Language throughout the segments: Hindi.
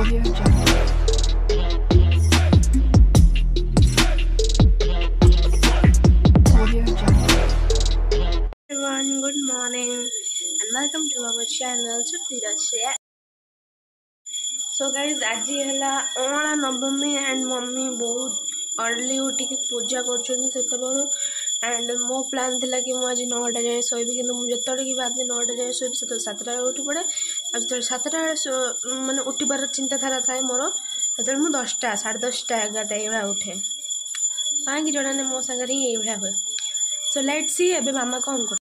Audio Jungle. Audio Jungle. Everyone, good morning and welcome to our channel Sukhtiraj Share. So guys, आज है अँला नवमी एंड मम्मी बहुत अर्ली उठी पूजा कर एंड मो प्लान थिला कि मुझे 9टा जाए शोबी कि मुझे कि बाद 9टा जाए शोबी से 7टा उठी पड़े आज 7टा माने उठिबार चिंताधारा थाए मोर से मुझे 10टा 10:30 11टा ये उठे कहीं जना नहीं मो सागर ही ये हुए. सो लेट्स सी एबे मामा कौन कर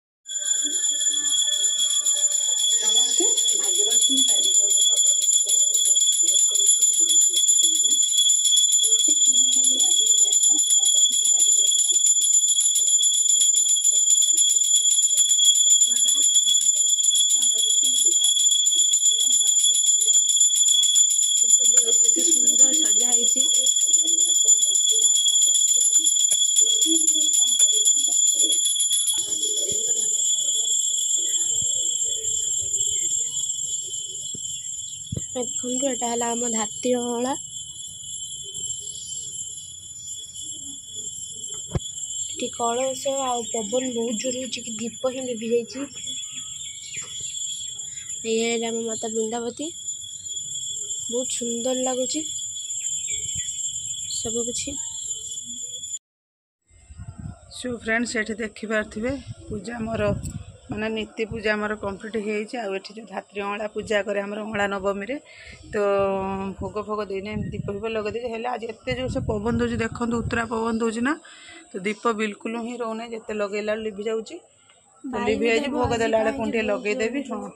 सुंदर सजा देखो एटा है आम धाती अँला कलश आ पवन बहुत जोर हो दीप ही लिभि जाइए. ये आम माता बृंदावती बहुत सुंदर लगुच सबकि. सो फ्रेंड्स ये देखिपे पूजा मोर माने नित्य पूजा आमर कम्प्लीट हो जो धात्री अँला पूजा करे आमर अँला नवमी रे तो भोग फोग देने दीप फीप लगे हेल्ले आज एत जो से पवन दूसरी देखो उत्तरा पवन दूसरी ना तो दीप बिल्कुल ही रोने जिते लगेला लिभि जाऊँगी लिभि जाए भोग देला पुंटे लगेदेवी. हाँ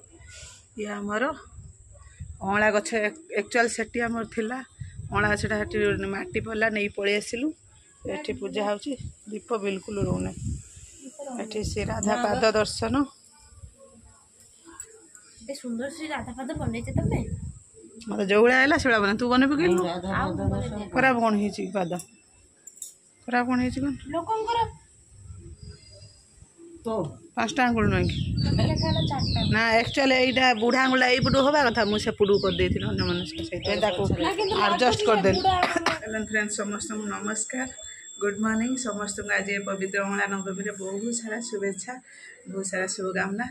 ये आमर अँला गछ एक्चुअल से आमर थिला अँला गछटा माटी पड़ा नहीं पलि आसिलु ये पूजा हो दीप बिल्कुल रोने एठी से राधा पाद दर्शन सुंदर से राधा पाद बन मत जो भाया है से बना तू बन पकेलु खराब कौन हो पाद खराब कौन हो पाँचटा आंगुल नुह ना एक्चुअली यहाँ बुढ़ा आंगुल यपटू हवा कथा मुझे सेपटू कर मनस्क से आडजस्ट करदेली. फ्रेंड्स समस्त नमस्कार गुड मॉर्निंग समस्त आज पवित्र अँला नवमी बहुत सारा शुभेच्छा बहुत सारा शुभकामना.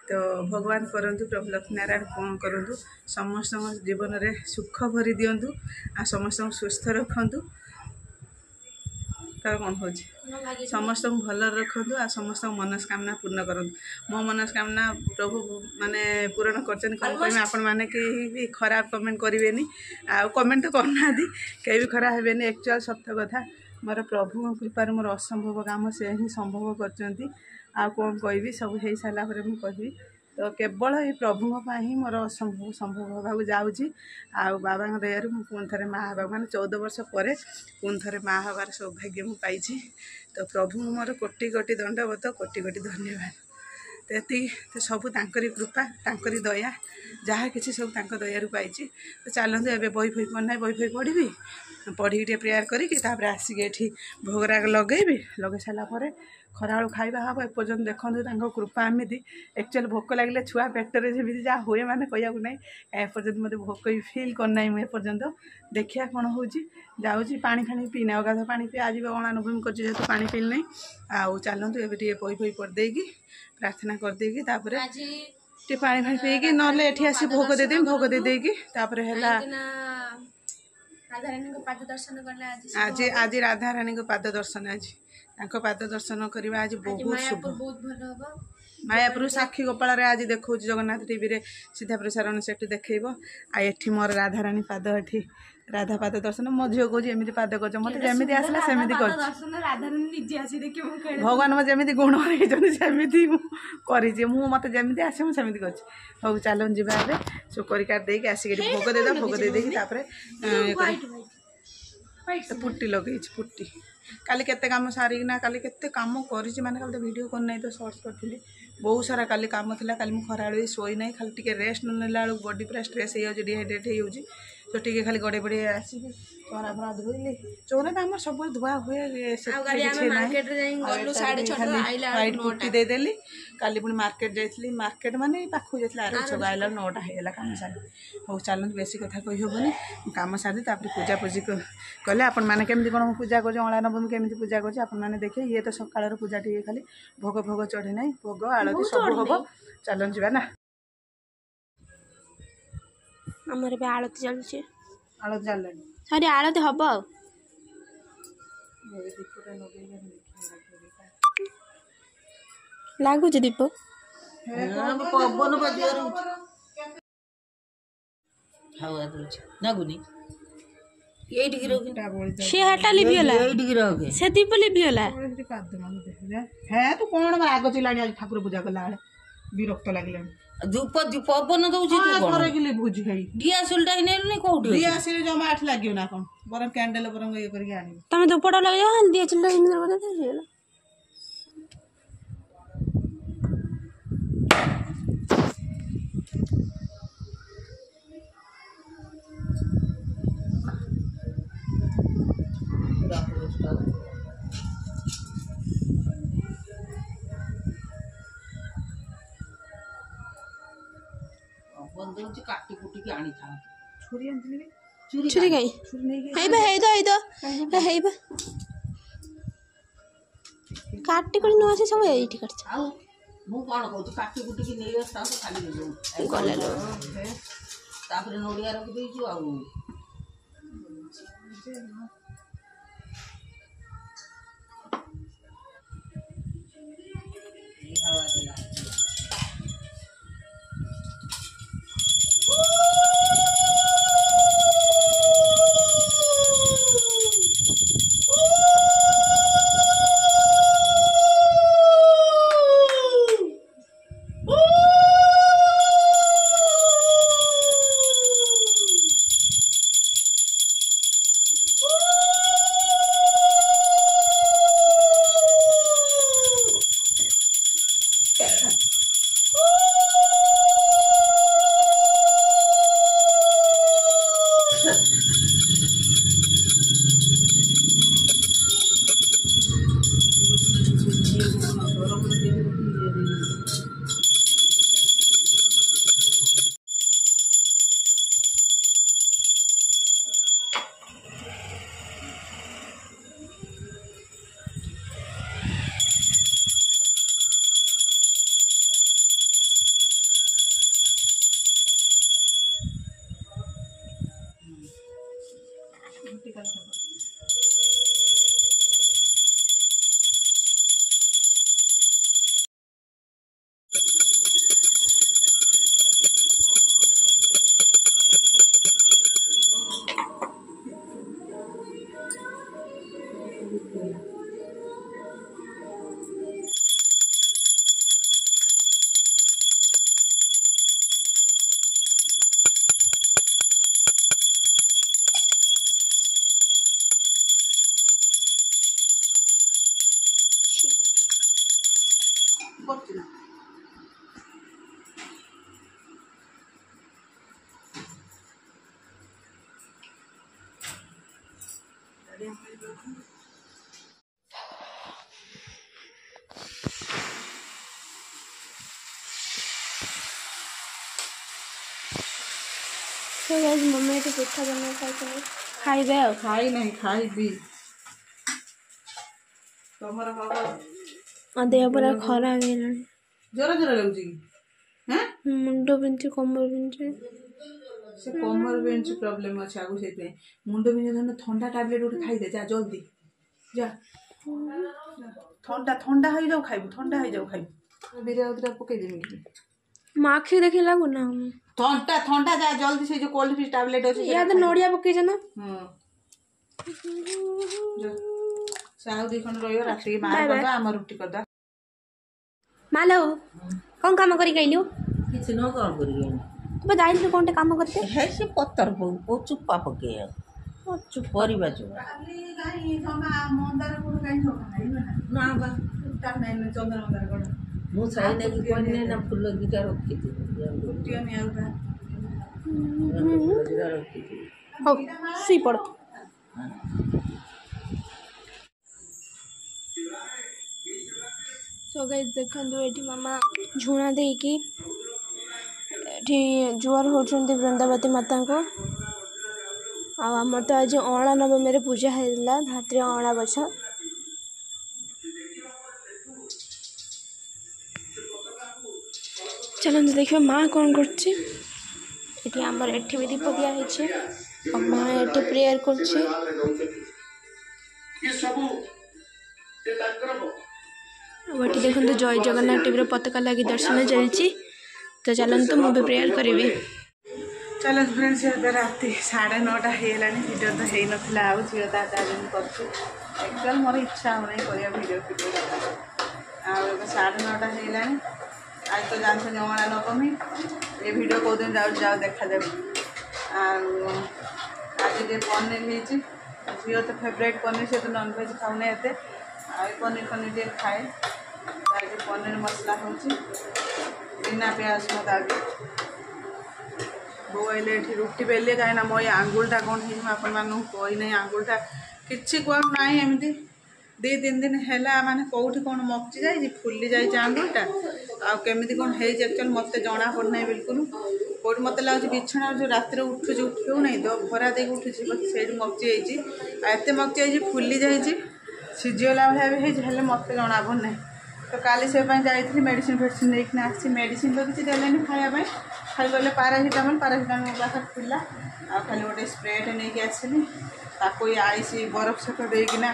तो भगवान करंतु प्रभु लक्ष्मी नारायण कौन करूँ समस्त जीवन में सुख भरी दिंतु आ समस्त सुस्थ रखु तार कौन हो समस्त भल रखु आ समस्त मनस्कामना पूर्ण करूँ. मो मनस्कामना प्रभु माने पूरण कर आपण मैंने कहीं खराब कमेंट करेंगे आ कमेंट तो करना कहीं भी खराब हेनी एक्चुअल सत्य कथा मोर प्रभु कृपार मोर असंभव काम से ही संभव कर कौन कहि सब हो सारा मुझे तो केवल ये प्रभु ही मोर असंभव संभव होगा जाऊँगी आ बाबा दयार पुणी थे माँ हवा मैंने 14 वर्ष पर पुणी थे माँ हबार सौभाग्य मुझे तो प्रभु मोर कोटि कोटि दंडवत कोटि कोटि धन्यवाद. तो सबू तांकरी कृपा तांकरी दया जहाँ किसी सब तांक दयारू पाई. तो चलते एवं बही फई पढ़ना बही फई पढ़ी पढ़ी प्रेयर करी आसिक ये भोगराग लगेबी लगे सारापर खरा खाଇବା हम एपर्तंत देखो कृपा एमती एक्चुअली भोक लगे छुआ पेटर जमी जहाँ हुए मैंने कहूँ ना एपर्तंत मत भोक भी फिल करना मुझे देखिया कौन हो जाऊँगी पानी फाणी पीना अगाध पानी पी आज अँला नवमी कर जेहतु पानी पील नहीं आउ चलतु ए बही फई पढ़देगी प्रार्थना करदेगी टे पानी फाणी पीकी ना ये आसी भोग देदेवी भोग देदेगी आज आज राधा रानी को पाद दर्शन आज पाद दर्शन करवा आज बहुत शुभ मायापुर साक्षी गोपाल आज देखो जगन्नाथ टीवी रे सीधा प्रसारण से देखेब आई मोर राधा रानी पाद एठी राधा पाद दर्शन मो झील कौन एमती पाद कर मत जमी आसला सेमती कर भगवान मत जमी गुण सेमती कर मत जमी आसे मुझे कर हूँ चलन जा सो कर आसिक भोग देद भोग दे पुट्टी लगे पुट्टी काली केते काम सारिकिना काली केते काम करी माने काली तो वीडियो कर नहीं तो सर्च करी बहुत सारा काली काम थिला काली मु खरा शोई ना खाली टिके रेस्ट नेला बॉडी पूरा स्ट्रेस हो डिहाइड्रेट हो ଚଟିକେ ଖାଲି ଗଡ଼େଇ ପଡ଼େଇ ଆସିକି ଚଉରା ଫରା ଧୋଇଲି। ଚଉରା ତ ଆମର ସବୁବେଳେ ଧୁଆ ହୁଏ, ହ୍ୱାଇଟ୍ କୁର୍ତ୍ତି ଦେଇଦେଲି। କାଲି ପୁଣି ମାର୍କେଟ ଯାଇଥିଲି, ମାର୍କେଟ ମାନେ ପାଖକୁ ଯାଇଥିଲି, ଆର ଛକ ଆଇଲା 9ଟା ହେଇଗଲା କାମ ସାରି। ହଉ ଚାଲନ୍ତୁ ବେଶୀ କଥା କହିହେବନି, କାମ ସାରି ତାପରେ ପୂଜାପୂଜି କଲେ ଆପଣମାନେ କେମିତି କ'ଣ ପୂଜା କରୁଛି, ଅଁଳା ନବମୀ କେମିତି ପୂଜା କରୁଛି ଆପଣମାନେ ଦେଖିବେ। ଇଏ ତ ସକାଳର ପୂଜା ଟିକେ ଖାଲି, ଭୋଗ ଫୋଗ ଚଢ଼ି ନାହିଁ, ଭୋଗ ଆଳତି ସବୁ ହବ। ଚାଲନ୍ତୁ ଯିବା ନା। ଆମର ଏବେ ଆଳତି ଚାଲୁଛି। ଆଳତି ଚାଲିଲାଣି, ସରି ଆଳତି ହବ ଆଉ। ଲାଗୁଛି ଦୀପ ପବନ ବାଜିବାର ହାୱା ଦଉଛି ଲାଗୁନି। ଏଇଠିକି ରଖି ସେ ହାଟା ଲିଭିଗଲା, ଏଇଠିକି ରଖେ ସେ ଦୀପ ଲିଭିଗଲା। ହେ ତୁ କ'ଣ ରାଗ ଚିଲାଣି ଆଜି ଠାକୁର ପୂଜା କଲା ବେଳେ, ବିରକ୍ତ ଲାଗିଲାଣି। ଧୂପ ପବନ ଦଉଛି ଭୋଜି ଖାଇ ଡିଆସିଲଟା ନେଲୁନି କୋଉଠି ଡିଆସିଲ ଜମା ଏଠି ଲାଗିବ ନା କ'ଣ, ବରଂ କ୍ୟାଣ୍ଡେଲ ବରଂ ଇଏ କରିକି ଆଣିବ। ତମେ ଧୂପଟା ଲଗେଇବ, ଦିଆଚିଲଟା ହେଇଗଲା। ପବନ ଦଉଛି କାଟି କୁଟିକି ଆଣିଥାନ୍ତି। ଛୁରୀ ଆଣିଥିଲି, ଛୁରୀ କାଇଁ ହେଇବା ହେଇବା କାଟି କରି ନ ଆସି ସବୁ ଏଇଠି କାଟିଛ। ଆଉ ମୁଁ କ'ଣ କହୁଛି, କାଟି କୁଟିକି ନେଇ ଆସିଥାନ୍ତୁ ଖାଲି ତାପରେ ନଡ଼ିଆ ରଖିଦେଇଛୁ। ଆଉ मम्मी तो पिठा बना खाइबे आ खाई नहीं खाइबी तमर बाबा देह पूरा खराब है जोर जोर लगुची हैं मुंड बिंची कमर बिंची से कमर बिंची प्रॉब्लम अछि आगु से पे मुंड बिंची धन ठंडा टैबलेट उठ खाई दे जा जल्दी जा ठंडा ठंडा हो जाओ खाइबू ठंडा हो जाओ खाइबू बिरे उतरा पके देमी माखी देखि लागु ना ठंडा ठंडा जा जल्दी से जो कोल्ड फ्रीज टैबलेट अछि याद नोडिया पके जना साहु देखन रहियो राति के मार करदा हम रोटी करदा मालो कौन काम करी गइलु किछ न कर करी तबे दाइल तो कोनटे काम करते है से पत्थर को चुप्पा पके चुप परिबा जो गाई जमा मंदार को गाई छोका नहीं ना बा ता नहीं चंद्र मंदार को मु साइने की कोने ना फूल गीता रखी थी कुटिया में आउगा ହଉ ଶୋଇପଡ଼। ସୋ ଗାଇସ୍ ଦେଖନ୍ତୁ ଏଠି ମାମା ଝୁଣା ଦେଇକି ଏଠି ଜୁହାର ହେଉଛନ୍ତି ବୃନ୍ଦାବତୀ ମାତାଙ୍କୁ। ଆଉ ଆମର ତ ଆଜି ଅଁଳା ନବମୀରେ ପୂଜା ହେଇଥିଲା ରାତିରେ ଅଁଳା ଗଛ। ଚାଲନ୍ତୁ ଦେଖିବା ମା କ'ଣ କରୁଛି। ଏଠି ଆମର ଏଠି ବି ଦୀପ ଦିଆ ହେଇଛି ଆଉ ମା ଏଠି ପ୍ରେୟାର କରୁଛି। ଆଉ ଏଠି ଦେଖନ୍ତୁ ଜୟ ଜଗନ୍ନାଥ ଟିଭିର ପତାକା ଲାଗି ଦର୍ଶନ ଚାଲିଛି। ତ ଚାଲନ୍ତୁ ମୁଁ ବି ପ୍ରେୟାର କରିବି। ଚାଲନ୍ତୁ ଫ୍ରେଣ୍ଡସ୍ ଏବେ ରାତି 9:30 ହେଇଗଲାଣି। ଭିଡ଼ିଓ ତ ହେଇନଥିଲା ଆଉ ଝିଅ ତା ଚାର୍ଜିଂ କରୁଛି। ଆକ୍ଚୁଆଲି ମୋର ଇଚ୍ଛା ହେଉନାହିଁ କରିବା ଭିଡ଼ିଓ ଆଉ ଏବେ 9:30 ହେଇଗଲାଣି। ଆଜି ତ ଜାଣିଛନ୍ତି ଅଁଳା ନବମୀ। ଏ ଭିଡ଼ିଓ କେଉଁଦିନ ଯାଉ ଦେଖାଯାଉ। ଆଉ ଆଜି ଟିକେ ପନିର ହେଇଛି। ଝିଅ ତ ଫେଭରାଇଟ୍ ପନିର, ସେ ତ ନନଭେଜ୍ ଖାଉନି ଏତେ। ଆଉ ଏ ପନିର ଟିକେ ଖାଏ। ଆଜି ପନିର ମସଲା ହେଉଛି ବିନା ପିଆଜ ରସୁଣ। ଆଜି ବୋଉ ଆଇଲେ ଏଠି ରୁଟି ବେଲିଲେ କାହିଁକିନା ମୋ ଏ ଆଙ୍ଗୁଳିଟା କ'ଣ ହେଇଛି ମୁଁ ଆପଣମାନଙ୍କୁ କହିନାହିଁ। ଆଙ୍ଗୁଳିଟା କିଛି କୁଆଡ଼ୁ ନାହିଁ, ଏମିତି 2-3 ଦିନ ହେଲା ମାନେ କେଉଁଠି କ'ଣ ମକଚି ଯାଇଛି, ଫୁଲି ଯାଇଛି ଆଙ୍ଗୁଳିଟା। ଆଉ କେମିତି କ'ଣ ହେଇଛି ଆକ୍ଚୁଆଲି ମୋତେ ଜଣା ପଡ଼ୁନାହିଁ ବିଲକୁଲ। କେଉଁଠି ମୋତେ ଲାଗୁଛି ବିଛଣାରେ ଯେଉଁ ରାତିରେ ଉଠି ହେଉନାହିଁ ତ, ଭରା ଦେଇକି ଉଠୁଛି ସେଇଠି ମକଚି ଯାଇଛି। ଆଉ ଏତେ ମକଚି ଯାଇଛି, ଫୁଲି ଯାଇଛି, ସିଝିଗଲା ଭଳିଆ ବି ହେଇଛି, ହେଲେ ମୋତେ ଜଣା ପଡ଼ୁନାହିଁ। ତ କାଲି ସେ ପାଇଁ ଯାଇଥିଲି ମେଡ଼ିସିନ ନେଇକିନା ଆସିଛି। ମେଡ଼ିସିନ ତ କିଛି ଦେଲେନି ଖାଇବା ପାଇଁ, ଖାଲି କହିଲେ ପାରାସିଟାମଲ୍ ମୋ ପାଖରେ ଥିଲା। ଆଉ ଖାଲି ଗୋଟେ ସ୍ପ୍ରେଟେ ନେଇକି ଆସିଲି, ତାକୁ ଆଇସ୍ ବରଫ ସହିତ ଦେଇକିନା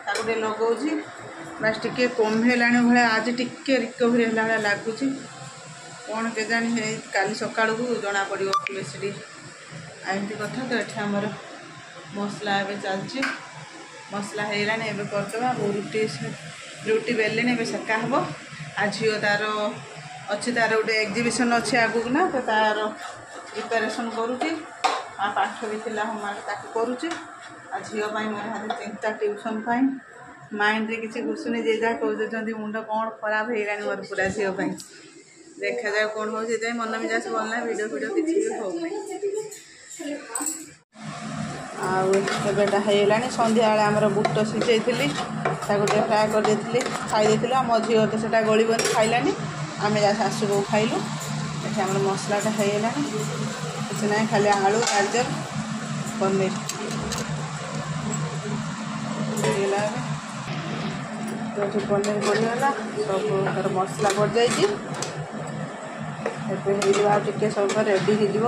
ତାକୁ ଟିକେ ଲଗାଉଛି। ବାସ୍ ଟିକେ କମିଲାଣି ଭଳିଆ, ଆଜି ଟିକେ ରିକଭରି ହେଲା ଭଳିଆ ଲାଗୁଛି। କ'ଣ କେଜାଣି ହେଇ କାଲି ସକାଳକୁ ଜଣାପଡ଼ିବ ବେଶୀ ଟିକେ। ଆଉ ଏମିତି କଥା। ତ ଏଠି ଆମର ମସଲା ଏବେ ଚାଲିଛି, ମସଲା ହେଇଗଲାଣି ଏବେ କରିଦେବା। ବୋଉ ରୁଟି ବେଲିଣି ଏବେ ସେକା ହେବ। ଆଉ ଝିଅ ତାର ଅଛି, ତାର ଗୋଟେ ଏକ୍ଜିବିସନ୍ ଅଛି ଆଗକୁ ନା, ତ ତାର ପ୍ରିପାରେସନ୍ କରୁଛି। ଆଉ ପାଠ ବି ଥିଲା ହୋମୱାର୍କ ତାକୁ କରୁଛି। ଆଉ ଝିଅ ପାଇଁ ମୋର ଭାରି ଚିନ୍ତା, ଟ୍ୟୁସନ୍ ପାଇଁ ମାଇଣ୍ଡରେ କିଛି ଘୁଷୁନି। ଯେ ଯାହା କହୁଛନ୍ତି ମୁଣ୍ଡ କ'ଣ ଖରାପ ହେଇଗଲାଣି ମୋର ପୁରା ଝିଅ ପାଇଁ। ଦେଖାଯାଉ କ'ଣ ହେଉଛି। ସେଥିପାଇଁ ମନ ମିଜାଜ ଭଲ ନାହିଁ, ଭିଡ଼ିଓ କିଛି ବି ହେଉନାହିଁ। ଆଉ ଏବେଟା ହେଇଗଲାଣି। ସନ୍ଧ୍ୟାବେଳେ ଆମର ବୁଟ ସିଝେଇଥିଲି, ତାକୁ ଟିକେ ଫ୍ରାଏ କରିଦେଇଥିଲି, ଖାଇ ଦେଇଥିଲି। ଆଉ ମୋ ଝିଅ ତ ସେଇଟା ଗଳିବନି, ଖାଇଲାନି। ଆମେ ଯାହା ଶାଶୁ ବୋହୂ ଖାଇଲୁ। ଏଠି ଆମର ମସଲାଟା ହେଇଗଲାଣି, କିଛି ନାହିଁ, ଖାଲି ଆଳୁ, ଗାଜର, ପନିର ହେଇଗଲା। ତ ଏଠି ପନିର ପଡ଼ିଗଲା, ସବୁ ତାର ମସଲା ପଡ଼ିଯାଇଛି। ଏବେ ହେଇଯିବ, ଆଉ ଟିକେ ସମୟ ରେଡ଼ି ହେଇଯିବ।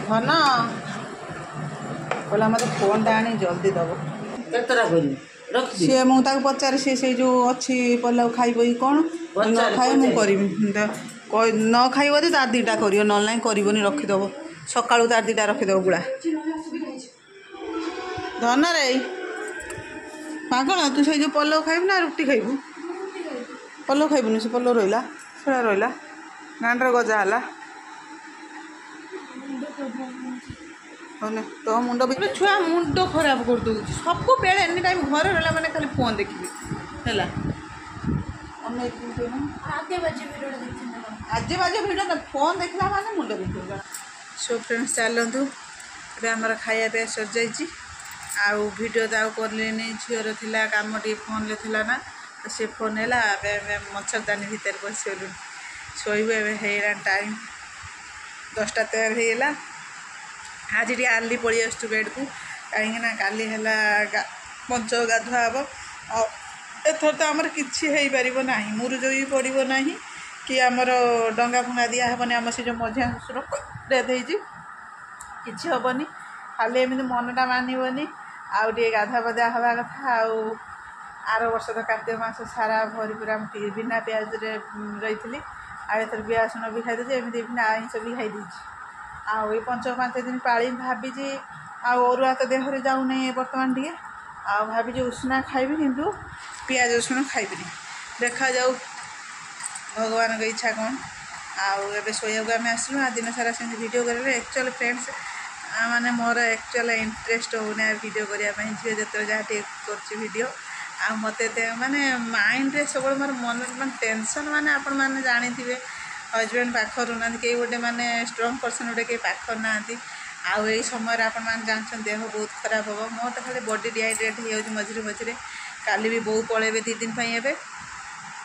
ଧନ କହିଲା ମୋତେ ଫୋନ୍ଟା ଆଣି ଜଲ୍ଦି ଦେବ। କେତେଟା କରିବି ସିଏ ମୁଁ ତାକୁ ପଚାରେ, ସିଏ ସେଇ ଯେଉଁ ଅଛି ପଲାଉ ଖାଇବ କି କ'ଣ, ନ ଖାଏ ମୁଁ କରିବି। ନ ଖାଇବ ଯଦି ତାର 2ଟା କରିବ, ନହେଲେ ନାହିଁ କରିବନି, ରଖିଦେବ। ସକାଳୁ ତାର 2ଟା ରଖିଦେବ ଗୁଳା। ଧନରେ ପାଗଳ, ତୁ ସେଇ ଯେଉଁ ପଲଉ ଖାଇବୁ ନା ରୁଟି ଖାଇବୁ? ପଲଉ ଖାଇବୁନି, ସେ ପଲଉ ରହିଲା, ସେଟା ରହିଲା, ଗାଣ୍ଡର ଗଜା ହେଲା। ତୋ ମୁଣ୍ଡ ଭିତରେ ଛୁଆ ମୁଣ୍ଡ ଖରାପ କରିଦେଉଛି ସବୁବେଳେ। ଏନି ଟାଇମ୍ ଘରେ ରହିଲା ମାନେ ଖାଲି ଫୋନ୍ ଦେଖିବି ହେଲା। ଆଜେ ବାଜେ ଭିଡ଼ିଓ ଫୋନ୍ ଦେଖିଲା ମାନେ ମୁଣ୍ଡ ବିନ୍ଧିବ। ସୋ ଫ୍ରେଣ୍ଡସ୍ ଚାଲନ୍ତୁ, ଏବେ ଆମର ଖାଇବା ପିଇବା ସରିଯାଇଛି। ଆଉ ଭିଡ଼ିଓ ତ ଆଉ କଲିନି, ଝିଅର ଥିଲା କାମ ଟିକେ ଫୋନ୍ରେ ଥିଲା ନା, ତ ସେ ଫୋନ୍ ହେଲା। ଏବେ ମଚ୍ଛରଦାନୀ ଭିତରେ ବସିଗଲୁ, ଶୋଇବୁ। ଏବେ ହେଇଗଲାଣି ଟାଇମ୍ 10:13 ହେଇଗଲା। ଆଜି ଟିକେ ଆର୍ଲି ପଳେଇ ଆସୁଛୁ ବେଡ଼୍କୁ, କାହିଁକିନା କାଲି ହେଲା ପଞ୍ଚ ଗାଧୁଆ ହେବ। ଆଉ ଏଥର ତ ଆମର କିଛି ହେଇପାରିବ ନାହିଁ, ମୁରୁଜ ବି ପଡ଼ିବ ନାହିଁ, କି ଆମର ଡଙ୍ଗା ଫଙ୍ଗା ଦିଆହେବନି। ଆମର ସେ ଯେଉଁ ମଝିଆ ଶ୍ୱଶୁର ଡେଥ୍ ହେଇଛି, କିଛି ହେବନି। ଖାଲି ଏମିତି ମନଟା ମାନିବନି, ଆଉ ଟିକେ ଗାଧୁଆ ପାଧୁଆ ହେବା କଥା। ଆଉ ଆର ବର୍ଷ ତ କାର୍ତ୍ତିକ ମାସ ସାରା ଭରିପୁରା ବିନା ପିଆଜରେ ରହିଥିଲି। ଆଉ ଏଥର ପିଆଜ ରସୁଣ ବି ଖାଇଦେଇଛି, ଏମିତି ବିନା ଆଇଁଷ ବି ଖାଇଦେଇଛି। ଆଉ ଏଇ 5 ଦିନ ପାଳି ଭାବିଛି, ଆଉ ଅରୁଆ ତ ଦେହରେ ଯାଉନାହିଁ ବର୍ତ୍ତମାନ ଟିକେ, ଆଉ ଭାବିଛି ଉଷୁନା ଖାଇବି, କିନ୍ତୁ ପିଆଜ ରସୁଣ ଖାଇବିନି। ଦେଖାଯାଉ ଭଗବାନଙ୍କ ଇଚ୍ଛା କ'ଣ। ଆଉ ଏବେ ଶୋଇବାକୁ ଆମେ ଆସିଲୁ। ଆଉ ଦିନ ସାରା ସେମିତି ଭିଡ଼ିଓ କରିବେ। ଆକ୍ଚୁଆଲି ଫ୍ରେଣ୍ଡସ୍ ମାନେ ମୋର ଆକ୍ଚୁଆଲି ଇଣ୍ଟରେଷ୍ଟ ହେଉନି ଆଉ ଭିଡ଼ିଓ କରିବା ପାଇଁ। ଝିଅ ଯେତେବେଳେ ଯାହା ଟିକେ କରୁଛି ଭିଡ଼ିଓ, ଆଉ ମୋତେ ମାନେ ମାଇଣ୍ଡରେ ସବୁବେଳେ ମୋର ମନରେ ମାନେ ଟେନସନ୍, ମାନେ ଆପଣମାନେ ଜାଣିଥିବେ हजबैंड पाखर ना कई गोटे माने स्ट्रंग पर्सन गोटे कई पाखर ना आउ यही समय आप जानते देह बहुत खराब हम मोर तो खाली बॉडी डिहाइड्रेट हो मझे मझे काली भी बो पलैबे 2 दिन एवं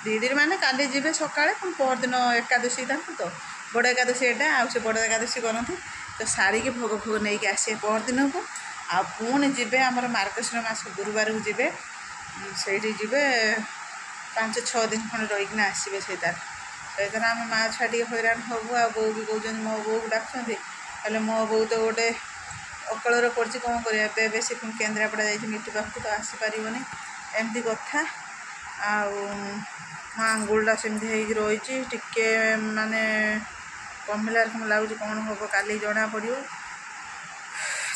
2 दिन माने काली जी सका परदिन एकादशी था तो बड़ एकादशी एटा आउ से बड़ एकादशी करती तो सारिकी भोग भोग नहीं आसे परदिन को आ पुणी जी आमर मार्गशीर मास गुरुवार को जी से जी 5-6 दिन खंड रहीकिना आसवे से आम माँ छुआ टे हैरान हबू आ बो भी कौन मो बो को डाकुंट हेल्ले मो बो तो गोटे अकलर पड़ी कौन कर से पुणी केन्द्रापड़ा जा मिट्टी पाख तो आसीपारनी एमती कथा मो आंगुलटा सेमती रही टिके माने कमिला लगुच कौन हम काली जना पड़ो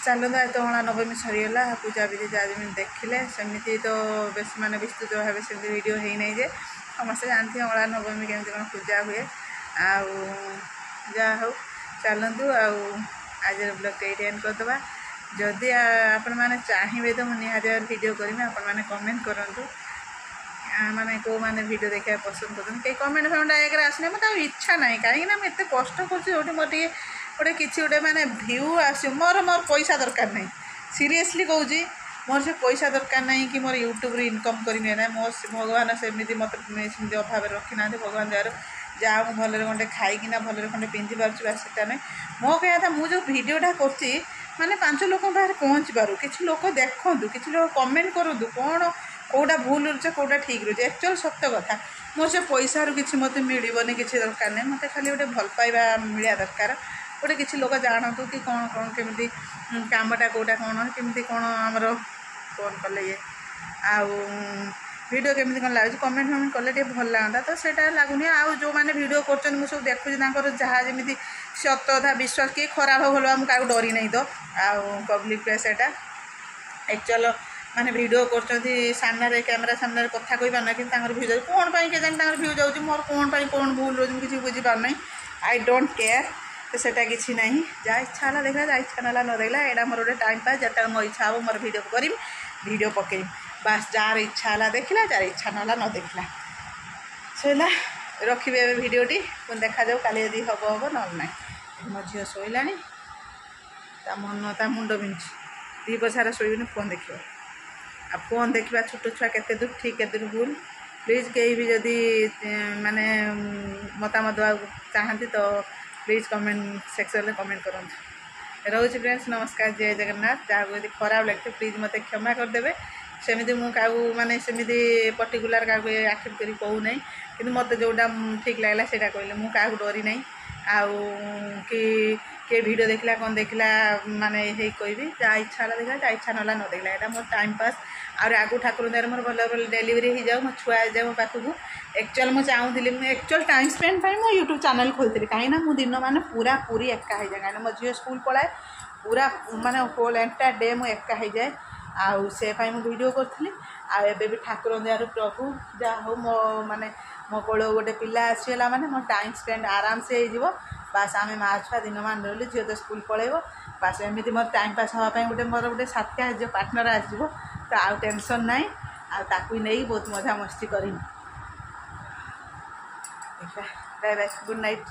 चलता तो अणा नवमी सरीगला पूजा विधि जहाँ जमी देखिले सेमती तो बेस माने विस्तृत भाव से वीडियो है नहीं जे समस्ते जानते अणा नवमी केमती कौन पूजा हुए आ हो चलतु आज ब्लॉग ये एंड करदे जदि आपण मैंने चाहिए तो मुझे निहार वीडियो करी आपण मैंने कमेंट करूँ माने को माने वीडियो देखा पसंद कर कई कमेंट फमेंट एक आसने मत इच्छा ना कहीं एत कष्ट कर मोर टे गोटे किसी गोटे माने भ्यू आस मोर पैसा दरकार नहीं सीरियसली कहूँ मोर से पैसा दरकार नहीं कि मोर यूट्यूब इनकम करनी ना मो भगवान सेमती मत सेमती अभाव रखी ना भगवान द्वारा जहाँ मुझे भलरे खंडे खाईकिना भलरे खंडे पिंधि पार्टा नहीं मो कह था मुझे भिडियोटा कर माने 5 लोक पाखे पहुँची पारू किसी लोक देखूँ किसी लोक कमेंट करूँ कौन कौटा भूल रुचे कौटा ठीक रुचे एक्चुअल सत्य कथा मोर से पैसा किसी मत मिलनी किसी दरकार नहीं मत खाली गोटे भल पाइबा मिलिया दरकार गोटे किसी लोक जानतु कि कौन कौन केमी कामटा कौटा कौन केमी कौन आमर कौन कले ये वीडियो केमी कौन लगे कमेंट फमेंट कले भल लगता तो सेटा लगुनि आउ जो मैंने वीडियो कर सब देखुची जहाँ जमी सत था विश्वास किए खराब भल क्या डरी नहीं तो पब्लिक प्लेस एटा एक्चुअल माने वीडियो कर सामने कैमेरा सामने कथा कही पारना कि भ्यू जाऊँ कौन पाई के जानी भ्यू जाऊँ मोर कौन पाई कौन भूल रोज किसी बुझीपार आई डोंट केयर तो सेटा किसी ना जहाँ इच्छा है देखला जहाँ इच्छा ना न देखला यहाँ मोर गोटे टाइम पास जिते मो इच्छा हो मोर वीडियो करी वीडियो पकई बास जार इच्छा है देखला जार इच्छा ना न देखला सैला रखिए भिडटी पुणी देखा जाऊ काली यदि हम हम ना ना मो झील शोला मन ता मुंड बिंधुची दी बसार शोबनी फोन देखिए आ फोन देखा छोट छुआ के दूर ठीक के भूल प्लीज कहीं भी जदि माने मतामत देवा चाहती तो प्लीज कमेंट सेक्शन में कमेंट करूँ रोचे फ्रेंड्स नमस्कार जय जगन्नाथ जहाँ को यदि खराब लगते प्लीज मत क्षमा करदे सेमती मुझे माने सेमती पर्टिकुलर क्या एक्सेप्ट करी कहू ना कि मत जोटा ठीक लगला से कहले मुझे क्या डरी ना कि वीडियो देखला कौन देखला माने यही कहबी जहाँ इच्छा है देखला जहाँ इच्छा ना न देखला यहाँ मोर टाइम पास और आगू ठाकुर दयार मोर भल भल डेलीवरी हो जाऊ मो छुआ जाए मो पाखक एक्चुअल मुझे चाहूली एक्चुअल टाइम स्पेंड पर मो यूट्यूब चैनल खोलती कहीं मुझे दिन माने पूरा पूरी एका हो जाए कहीं मो झील स्कूल पलाए पूरा माने होल एंटायर डे मो एका हो जाए आउ से वीडियो करी आबे भी ठाकुर दयार प्रभु जहाँ हो मो माने मो कोल गोटे पिला आसीगला माने मो टाइम स्पेंड आराम से हो बास आम माँ छुआ दिन मान रही झील तो स्कूल पलैब बास एमती मोर टाइम पास हाँपाई गोटे मोर गोटे साथी जो पार्टनर आसो तो आउ टेंशन ना आकु नहीं बहुत मजा मस्ती करी बाय बाय गुड नाइट।